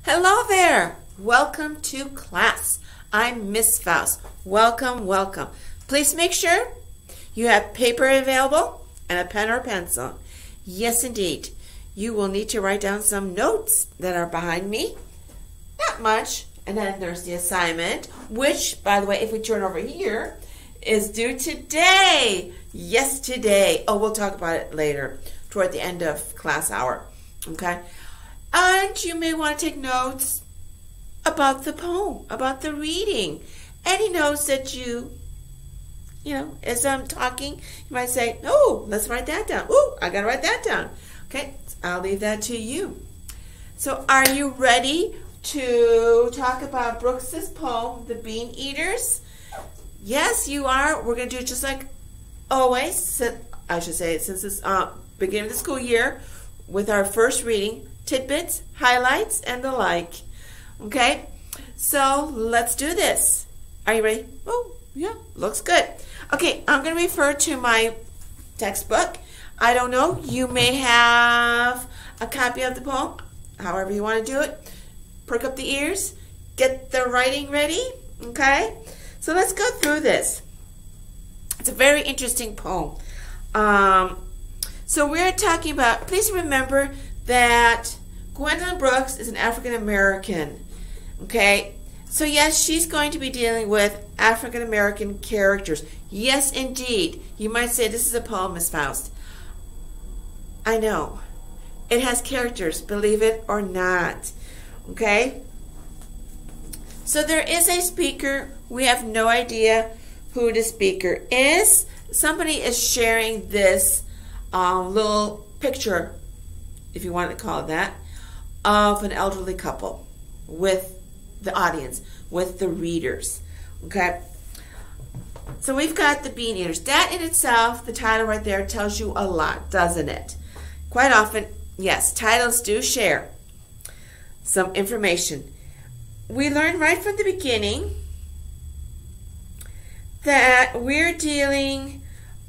Hello there. Welcome to class. I'm Miss Faust. Welcome, welcome. Please make sure you have paper available and a pen or pencil. Yes, indeed. You will need to write down some notes that are behind me. Not much. And then there's the assignment, which, by the way, if we turn over here, is due today. Yes, today. Oh, we'll talk about it later, toward the end of class hour. Okay? And you may want to take notes about the poem, about the reading. Any notes that you as I'm talking, you might say, oh, let's write that down. Oh, I got to write that down. Okay, I'll leave that to you. So are you ready to talk about Brooks's poem, The Bean Eaters? Yes, you are. We're going to do it just like always, I should say, since it's beginning of the school year, with our first reading, tidbits, highlights, and the like. Okay, so let's do this. Are you ready? Oh, yeah, looks good. Okay, I'm going to refer to my textbook. I don't know, you may have a copy of the poem, however you want to do it. Perk up the ears, get the writing ready, okay? So let's go through this. It's a very interesting poem. So we're talking about, please remember that Gwendolyn Brooks is an African American, okay? So yes, she's going to be dealing with African American characters. Yes, indeed. You might say this is a poem, Miss Faust. I know. It has characters, believe it or not, okay? So there is a speaker. We have no idea who the speaker is. Somebody is sharing this little picture, if you want to call it that, of an elderly couple with the audience, with the readers. Okay, so we've got The Bean Eaters. That in itself, the title right there, tells you a lot, doesn't it? Quite often, yes, titles do share some information. We learned right from the beginning that we're dealing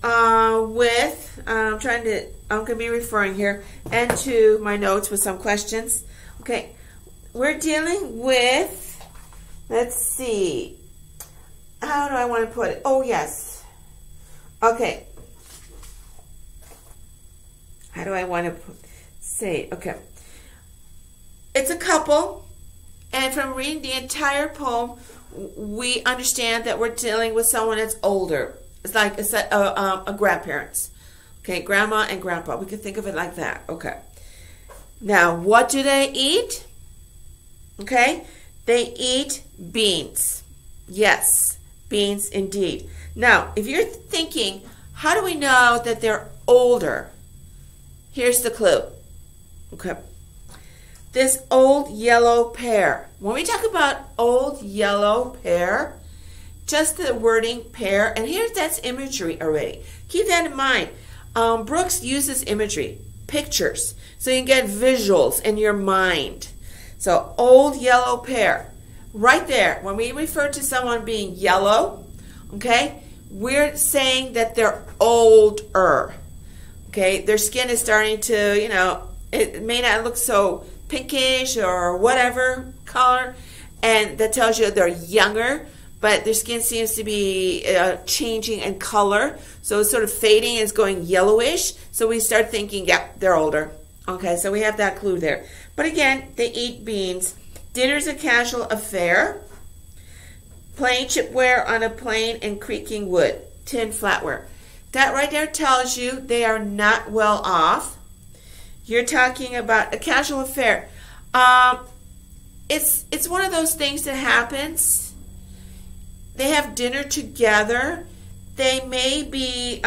with, I'm going to be referring here and to my notes with some questions. Okay, we're dealing with, let's see, how do I want to put it? Oh, yes. Okay. How do I want to say it? Okay. It's a couple, and from reading the entire poem, we understand that we're dealing with someone that's older. It's like a grandparents. Okay, grandma and grandpa. We could think of it like that. Okay. Now, what do they eat? Okay, they eat beans. Yes, beans indeed. Now, if you're thinking, how do we know that they're older? Here's the clue. Okay. This old yellow pear. When we talk about old yellow pear, just the wording pear, and here's that's imagery already. Keep that in mind. Brooks uses imagery, pictures, so you can get visuals in your mind. So old yellow pear, right there. When we refer to someone being yellow, okay, we're saying that they're older. Okay, their skin is starting to, it may not look so pinkish or whatever color, and that tells you they're younger, but their skin seems to be changing in color, so it's sort of fading, it's going yellowish, so we start thinking, yeah, they're older. Okay, so we have that clue there. But again, they eat beans. Dinner's a casual affair. Plain chipware on a plain and creaking wood. Tin flatware. That right there tells you they are not well off. You're talking about a casual affair. It's one of those things that happens. They have dinner together. They may be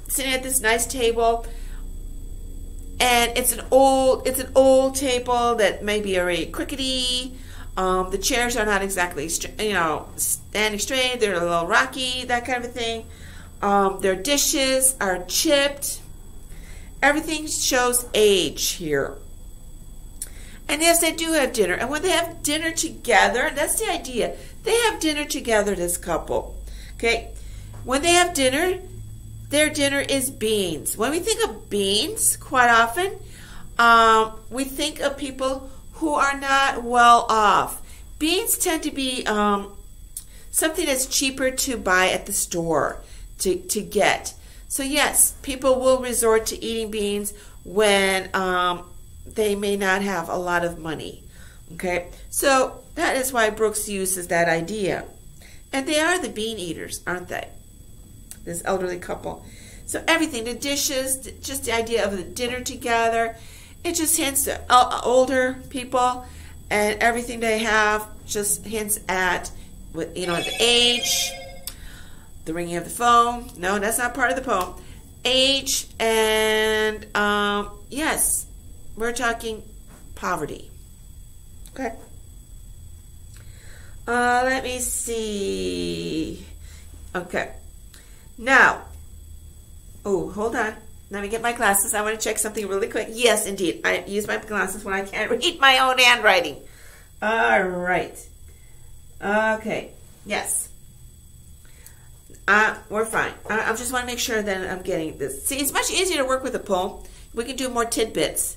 sitting at this nice table, and it's an old table that may be already crickety. The chairs are not exactly standing straight. They're a little rocky, that kind of a thing. Their dishes are chipped. Everything shows age here. And yes, they do have dinner. And when they have dinner together, that's the idea. They have dinner together, this couple. Okay? When they have dinner, their dinner is beans. When we think of beans, quite often, we think of people who are not well off. Beans tend to be something that's cheaper to buy at the store, to get. So yes, people will resort to eating beans when they may not have a lot of money. Okay, so that is why Brooks uses that idea. And they are the bean eaters, aren't they? This elderly couple. So everything, the dishes, just the idea of the dinner together, it just hints to older people, and everything they have just hints at, the age, the ringing of the phone. No, that's not part of the poem. Age, and yes, we're talking poverty. Okay. Let me see. Okay. Now, hold on. Let me get my glasses. I want to check something really quick. Yes, indeed. I use my glasses when I can't read my own handwriting. All right. Okay. Yes. We're fine. I just want to make sure that I'm getting this. See, it's much easier to work with a poem. We can do more tidbits.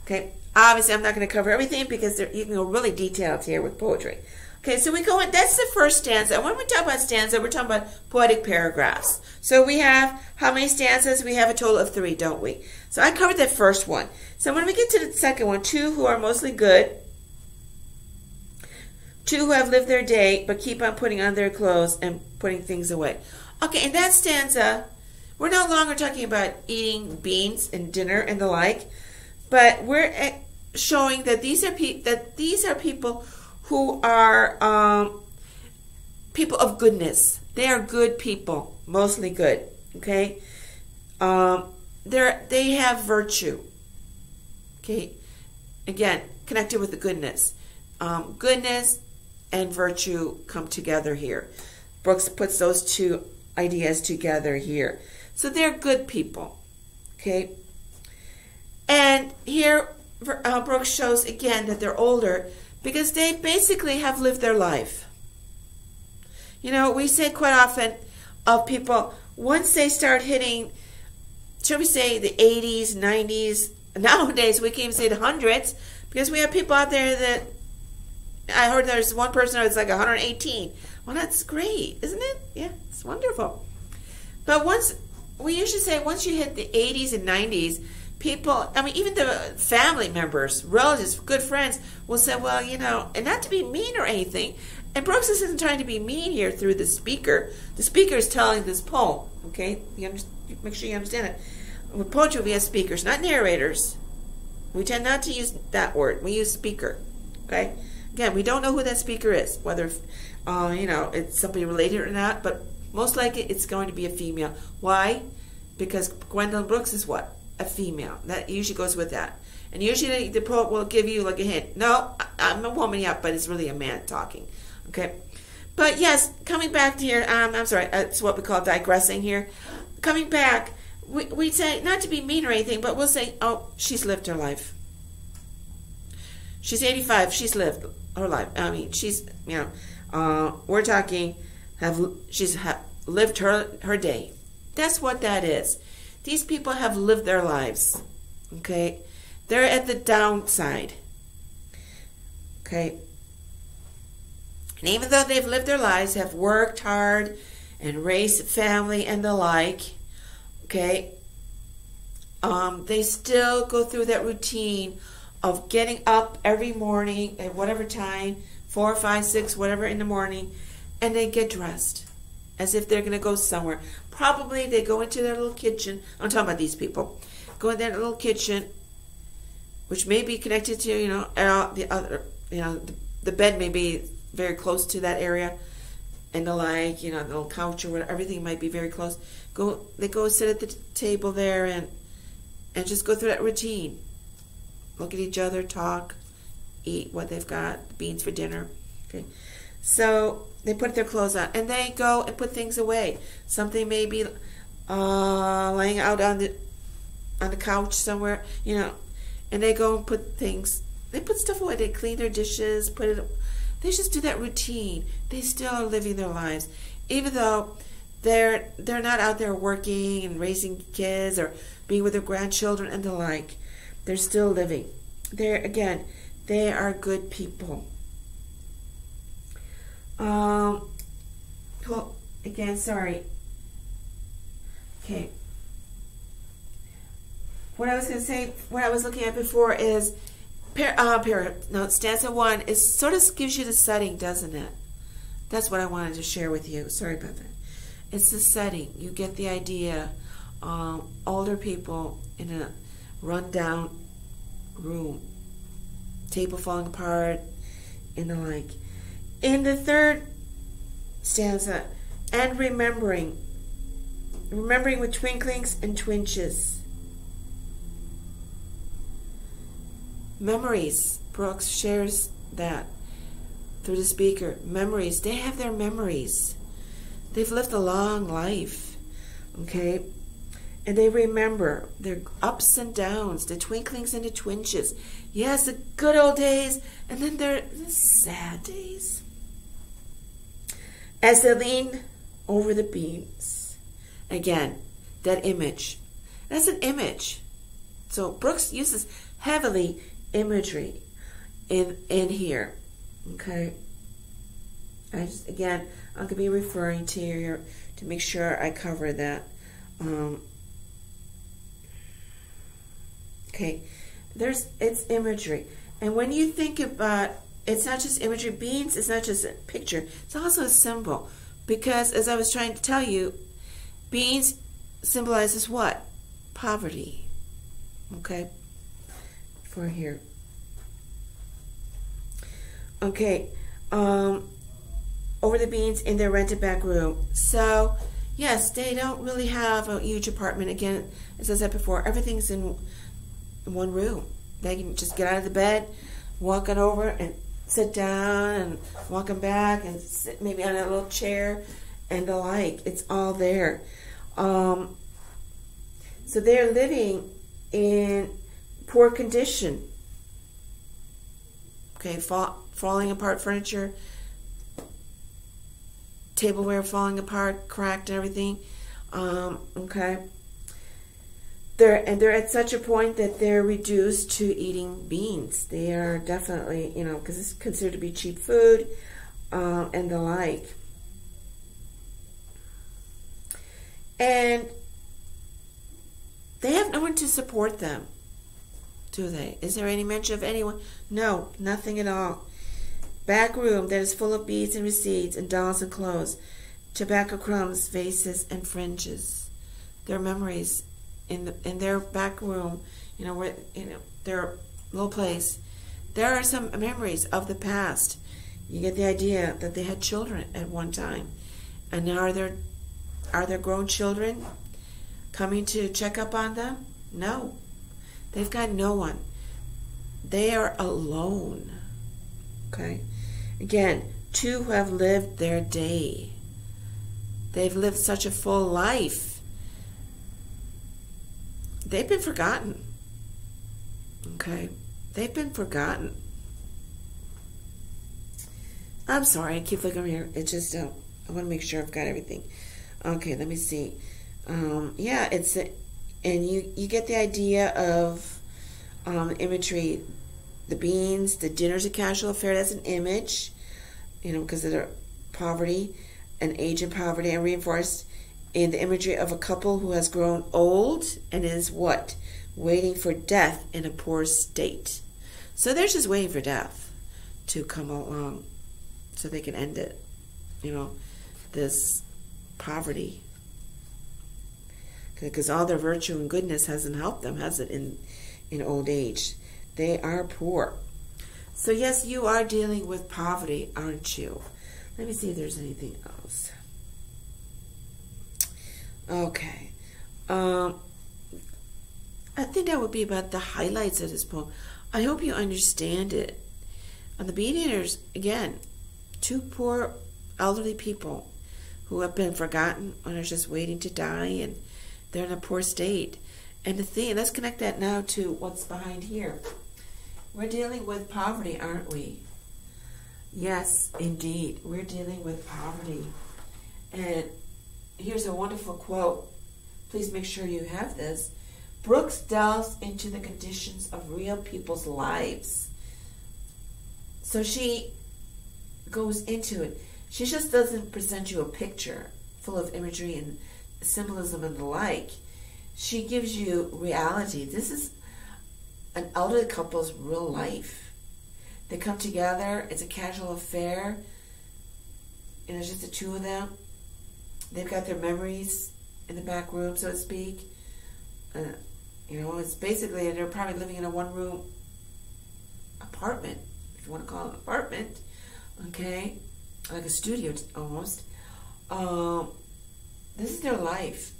Okay. Obviously, I'm not going to cover everything because you can go really detailed here with poetry. Okay, so we go in. That's the first stanza. When we talk about stanza, we're talking about poetic paragraphs. So we have how many stanzas? We have a total of 3, don't we? So I covered that first one. So when we get to the second one, 2 who are mostly good, 2 who have lived their day but keep on putting on their clothes and putting things away. Okay, in that stanza, we're no longer talking about eating beans and dinner and the like, but we're showing that these are people who are people of goodness. They are good people, mostly good. Okay, they have virtue. Okay, again, connected with the goodness. Goodness and virtue come together here. Brooks puts those two ideas together here. So they're good people. Okay, and here Brooks shows again that they're older, because they basically have lived their life. We say quite often of people, once they start hitting, should we say the 80s, 90s, nowadays we can even say the hundreds, because we have people out there that, I heard there's one person who's like 118. Well, that's great, isn't it? Yeah, it's wonderful. But we usually say once you hit the 80s and 90s, people, even the family members, relatives, good friends will say, well, and not to be mean or anything. And Brooks isn't trying to be mean here through the speaker. The speaker is telling this poem, okay? Make sure you understand it. With poetry, we have speakers, not narrators. We tend not to use that word. We use speaker, okay? Again, we don't know who that speaker is, whether, it's somebody related or not, but most likely it's going to be a female. Why? Because Gwendolyn Brooks is what? A female. That usually goes with that. And usually the poet will give you like a hint. No, I'm a woman, yeah, but it's really a man talking. Okay. But yes, coming back to here, I'm sorry, it's what we call digressing here. Coming back, we say, not to be mean or anything, but we'll say, oh, she's lived her life. She's 85, she's lived her life. She's, we're talking, she's lived her day. That's what that is. These people have lived their lives, okay? They're at the downside, okay? And even though they've lived their lives, have worked hard and raised family and the like, okay, they still go through that routine of getting up every morning at whatever time, 4, 5, 6, whatever in the morning, and they get dressed as if they're going to go somewhere. Probably they go into their little kitchen. I'm talking about these people. Go in their little kitchen, which may be connected to, the other, the bed may be very close to that area, and the like, the little couch or whatever, everything might be very close. They go sit at the table there and just go through that routine. Look at each other, talk, eat what they've got, beans for dinner. Okay, so they put their clothes on, and they go and put things away. Something may be laying out on the couch somewhere, and they go and put things. They put stuff away. They clean their dishes, they just do that routine. They still are living their lives, even though they're not out there working and raising kids or being with their grandchildren and the like. They're still living. Again, they are good people. Well, again, sorry. Okay. What I was going to say, what I was looking at before is, stanza 1 is sort of gives you the setting, doesn't it? That's what I wanted to share with you. Sorry about that. It's the setting. You get the idea. Older people in a run-down room, table falling apart, and the like. In the third stanza, and remembering with twinklings and twinges. Memories. Brooks shares that through the speaker. Memories. They have their memories. They've lived a long life. Okay? And they remember their ups and downs, the twinklings and the twinges. Yes, the good old days, and then the sad days. As they lean over the beams. Again, that image. That's an image. So Brooks uses heavily imagery in here. Okay? I'm going to be referring to you to make sure I cover that. Okay, it's imagery, and when you think about, it's not just imagery. Beans, it's not just a picture; it's also a symbol, because as I was trying to tell you, beans symbolizes what? Poverty. Okay, for here. Okay, over the beans in their rented back room. So yes, they don't really have a huge apartment. Again, as I said before, everything's in one room. They can just get out of the bed, walk on over and sit down, and walking back and sit maybe on a little chair and the like. It's all there. So they're living in poor condition. Okay, falling apart furniture, tableware falling apart, cracked and everything. Okay. They're at such a point that they're reduced to eating beans. They are definitely, because it's considered to be cheap food, and the like. And they have no one to support them, do they? Is there any mention of anyone? No, nothing at all. Back room that is full of beads and receipts and dolls and clothes, tobacco crumbs, vases, and fringes. Their memories in their back room, where their little place. There are some memories of the past. You get the idea that they had children at one time, and now are there grown children coming to check up on them? No, they've got no one. They are alone. Okay, again, two who have lived their day. They've lived such a full life. They've been forgotten. Okay? They've been forgotten. I'm sorry, I keep looking over here. It's just, I want to make sure I've got everything. Okay, let me see. Yeah, and you get the idea of imagery. The beans, the dinner's a casual affair. That's an image, because of their poverty and age and poverty, and reinforced in the imagery of a couple who has grown old and is what? Waiting for death in a poor state. So they're just waiting for death to come along so they can end it. This poverty. Because all their virtue and goodness hasn't helped them, has it, in old age. They are poor. So yes, you are dealing with poverty, aren't you? Let me see if there's anything else. Okay. I think that would be about the highlights of this poem. I hope you understand it. On the Bean Eaters, again, two poor elderly people who have been forgotten and are just waiting to die, and they're in a poor state. And the thing, let's connect that now to what's behind here. We're dealing with poverty, aren't we? Yes, indeed. We're dealing with poverty. And here's a wonderful quote. Please make sure you have this. Brooks delves into the conditions of real people's lives. So she goes into it. She just doesn't present you a picture full of imagery and symbolism and the like. She gives you reality. This is an elderly couple's real life. They come together. It's a casual affair. And it's just the two of them. They've got their memories in the back room, so to speak. It's basically, they're probably living in a one-room apartment, if you want to call it an apartment, okay? Like a studio almost. This is their life.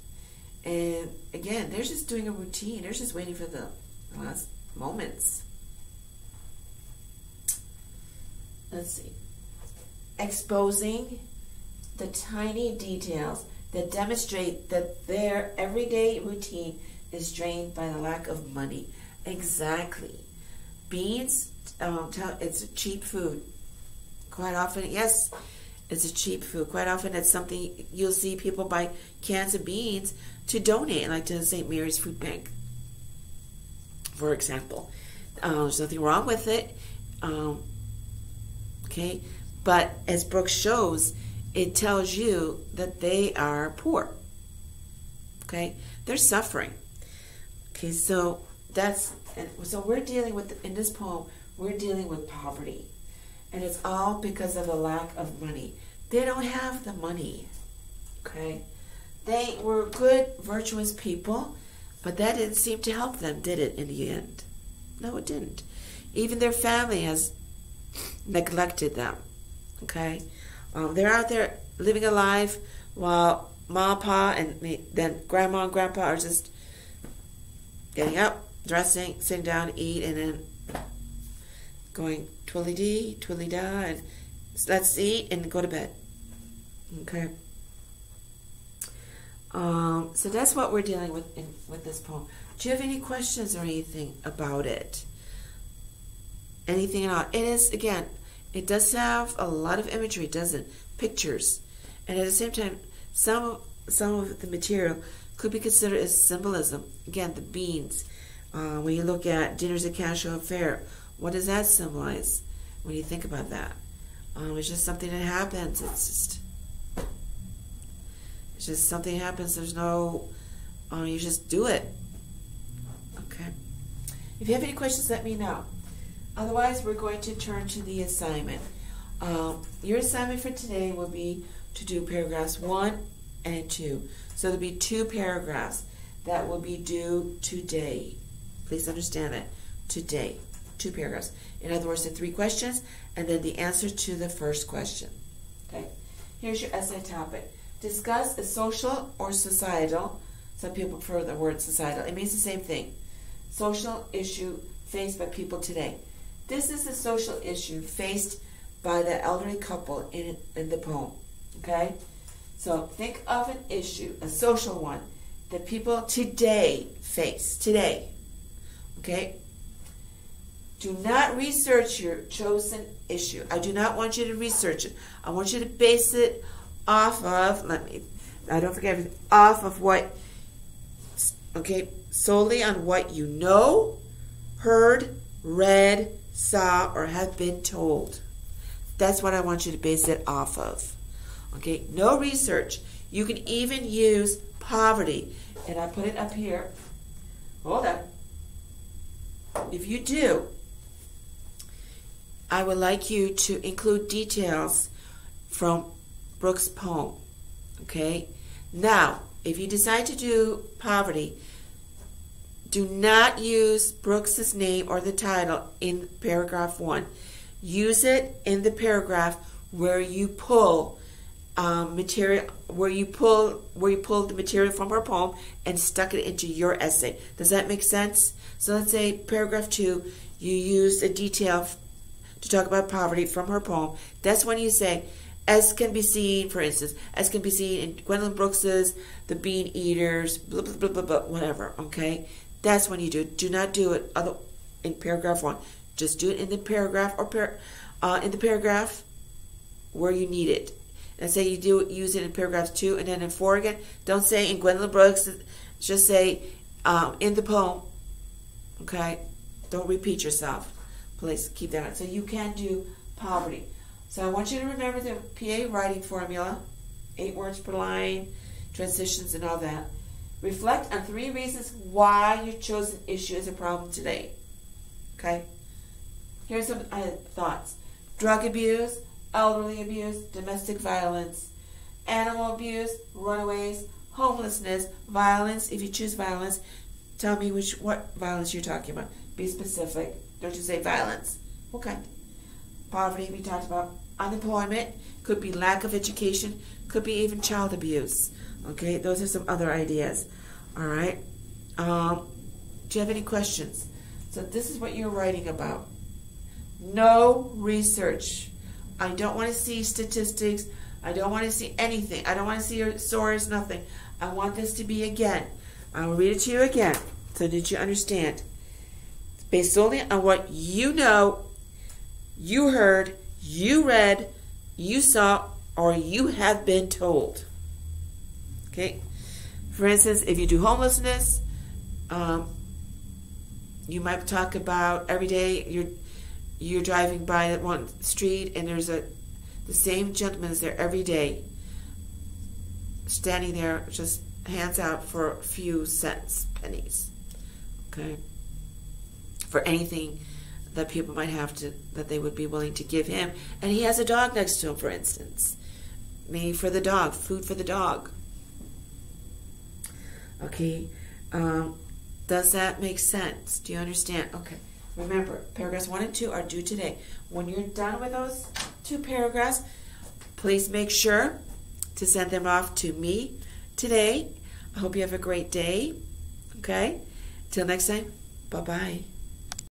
And again, they're just doing a routine. They're just waiting for the last moments. Let's see. Exposing the tiny details that demonstrate that their everyday routine is drained by the lack of money. Exactly. Beans, it's a cheap food. Quite often, yes, it's a cheap food. Quite often it's something you'll see people buy cans of beans to donate, like to the St. Mary's Food Bank, for example. There's nothing wrong with it. Okay, but as Brooks shows, it tells you that they are poor. Okay, they're suffering. Okay, so we're dealing with, in this poem, we're dealing with poverty. And it's all because of the lack of money. They don't have the money. Okay? They were good, virtuous people, but that didn't seem to help them, did it, in the end? No, it didn't. Even their family has neglected them. Okay? They're out there living a life while Mom, Pa, and then Grandma and Grandpa are just getting up, dressing, sitting down, eat, and then going twilly-dee, twilly-da, and let's eat and go to bed. Okay. So that's what we're dealing with with this poem. Do you have any questions or anything about it? Anything at all? It is, again, it does have a lot of imagery, doesn't it? Pictures. And at the same time, some of the material could be considered as symbolism. Again, the beans. When you look at Dinner's a Casual Affair, what does that symbolize when you think about that? It's just something that happens. It's just something happens. There's no, you just do it. Okay. If you have any questions, let me know. Otherwise, we're going to turn to the assignment. Your assignment for today will be to do paragraphs 1 and 2. So there'll be 2 paragraphs that will be due today. Please understand that. Today. 2 paragraphs. In other words, the 3 questions and then the answer to the first question. Okay? Here's your essay topic. Discuss a social or societal, some people prefer the word societal, it means the same thing, social issue faced by people today. This is a social issue faced by the elderly couple in the poem. Okay? So think of an issue, a social one, that people today face. Today. Okay? Do not research your chosen issue. I do not want you to research it. I want you to base it off of, I don't forget everything, off of what, okay, solely on what you know, heard, read, saw, or have been told. That's what I want you to base it off of. Okay, no research. You can even use poverty. And I put it up here. Hold on. If you do, I would like you to include details from Brooks' poem. Okay? Now, if you decide to do poverty, do not use Brooks' name or the title in paragraph 1. Use it in the paragraph where you pull material, where you pulled the material from her poem and stuck it into your essay. Does that make sense? So let's say paragraph 2, you use a detail to talk about poverty from her poem. That's when you say, as can be seen, for instance, as can be seen in Gwendolyn Brooks's The Bean Eaters, blah, blah, blah, blah, blah, whatever, okay? That's when you do it. Do not do it in paragraph 1. Just do it in the paragraph or in the paragraph where you need it. And say you use it in paragraph 2 and then in 4 again. Don't say in Gwendolyn Brooks. Just say in the poem. Okay? Don't repeat yourself. Please keep that on. So you can do poverty. So I want you to remember the PA writing formula. 8 words per line, transitions, and all that. Reflect on 3 reasons why your chosen issue is a problem today. Okay? Here's some thoughts. Drug abuse, elderly abuse, domestic violence, animal abuse, runaways, homelessness, violence. If you choose violence, tell me what violence you're talking about. Be specific. Don't just say violence. Okay. Poverty, we talked about. Unemployment, could be lack of education, could be even child abuse. Okay, those are some other ideas. All right. Do you have any questions? So this is what you're writing about. No research. I don't want to see statistics. I don't want to see anything. I don't want to see your source, nothing. I want this to be again. I will read it to you again. So did you understand? It's based solely on what you know, you heard, you read, you saw, or you have been told. Okay? For instance, if you do homelessness, you might talk about every day you're driving by that one street and there's the same gentleman is there every day, standing there, just hands out for a few cents, pennies. Okay? For anything that people might have to, that they would be willing to give him. And he has a dog next to him, for instance. Maybe for the dog, food for the dog. Okay, does that make sense? Do you understand? Okay, remember, paragraphs 1 and 2 are due today. When you're done with those 2 paragraphs, please make sure to send them off to me today. I hope you have a great day. Okay, till next time, bye-bye.